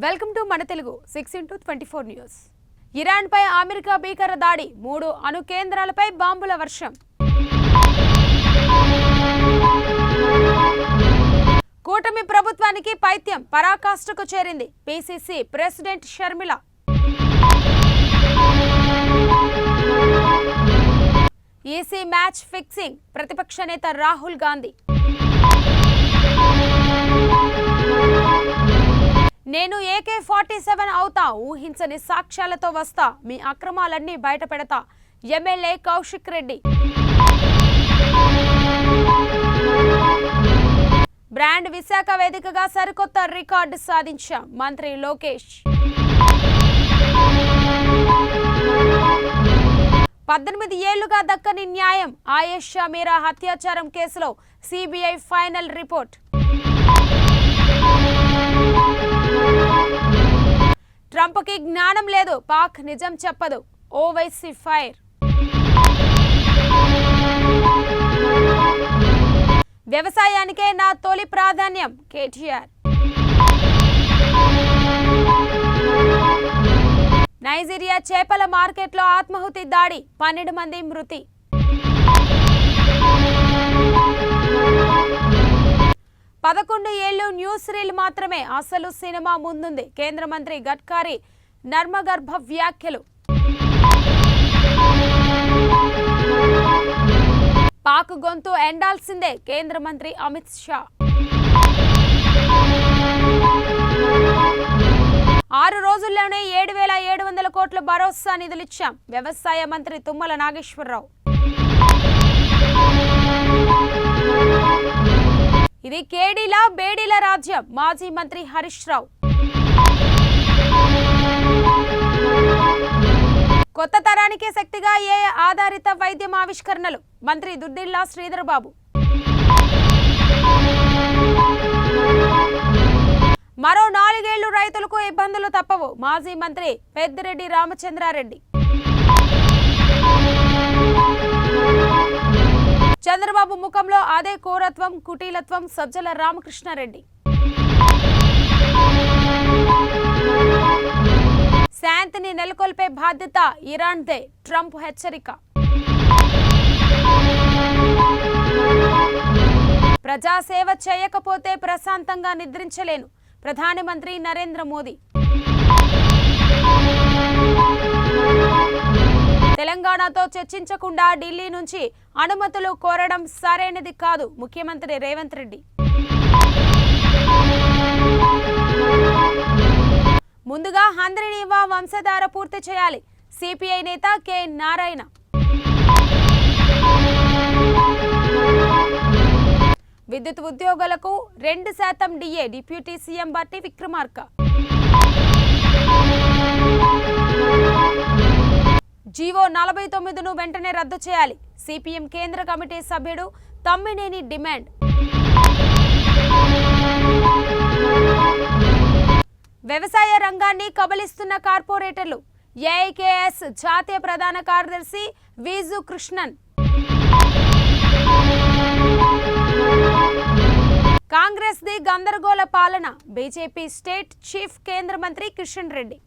Welcome to మన Telugu 6x24 news. Iran పై America భీకర దాడి, 3 అణు కేంద్రాలపై బాంబుల వర్షం. కూటమి ప్రభుత్వానికి పైత్యం పరాకాష్ఠకు చేరింది. PCC president Sharmila. EC match fixing, ప్రతిపక్ష నేత రాహుల్ గాంధీ. నేను AK-47 అవుతా, ఊహించని సాక్ష్యాలతో వస్తా, మీ అక్రమాలన్నీ బయట పెడతా, ఎమ్మెల్యే కౌశిక్ రెడ్డి. బ్రాండ్ విశాఖ వేదికగా సరికొత్త రికార్డు సాధించాం మంత్రి లోకేష్. 18 ఏళ్లుగా దక్కని న్యాయం, ఆయేషా మీరా హత్యాచారం కేసులో సిబిఐ ఫైనల్ రిపోర్ట్. ట్రంప్కి జ్ఞానం లేదు, పాక్ నిజం చెప్పదు, ఓవైసీ ఫైర్. వ్యవసాయానికే నా తొలి ప్రాధాన్యం, కేటీఆర్. నైజీరియా చేపల మార్కెట్లో ఆత్మాహుతి దాడి, 12 మంది మృతి. పదకొండు ఏళ్లు న్యూస్ రీల్ మాత్రమే, అసలు సినిమా ముందుంది. కేంద్ర మంత్రి గడ్కరీ నర్మగర్భ వ్యాఖ్యలు. పాక్ గొంతు ఎండాల్సిందే, కేంద్ర మంత్రి అమిత్ షా. 6 రోజుల్లోనే 7,700 కోట్ల భరోసా నిధులిచ్చాం, వ్యవసాయ మంత్రి తుమ్మల నాగేశ్వరరావు. ఇది కేడీల బేడీల రాజ్యం, మాజీ మంత్రి హరీష్ రావు. కొత్త తరానికి శక్తిగా AI ఆధారిత వైద్యం ఆవిష్కరణలు, మంత్రి దుద్దిల్లా శ్రీధర్ బాబు. మరో 4 ఏళ్లు రైతులకు ఇబ్బందులు తప్పవు, మాజీ మంత్రి పెద్దిరెడ్డి రామచంద్రారెడ్డి. చంద్రబాబు ముఖంలో అదే కోరత్వం, కుటీలత్వం, సజ్జల రామకృష్ణారెడ్డి. శాంతిని నెలకొల్పే బాధ్యత ఇరాన్దే, ట్రంప్ హెచ్చరిక. ప్రజాసేవ చేయకపోతే ప్రశాంతంగా నిద్రించలేను, ప్రధానమంత్రి నరేంద్ర మోదీ. తెలంగాణతో చర్చించకుండా ఢిల్లీ నుంచి అనుమతులు కోరడం సరైనది కాదు, ముఖ్యమంత్రి రేవంత్ రెడ్డి. ముందుగా హంద్రీనీవా వంశధార పూర్తి చేయాలి, సిపిఐ నేత కె నారాయణ. విద్యుత్ ఉద్యోగులకు 2% డిఏ, డిప్యూటీ సీఎం బట్టి విక్రమార్క. జీవో 49ను వెంటనే రద్దు చేయాలి, సిపిఎం కేంద్ర కమిటీ సభ్యుడు తమ్మినేని డిమాండ్. వ్యవసాయ రంగాన్ని కబలిస్తున్న కార్పొరేటర్లు, ఏఐకేఎస్ జాతీయ ప్రధాన కార్యదర్శి వీజు కృష్ణన్. కాంగ్రెస్ ది గందరగోళ పాలన, బీజేపీ స్టేట్ చీఫ్ కేంద్ర మంత్రి కిషన్ రెడ్డి.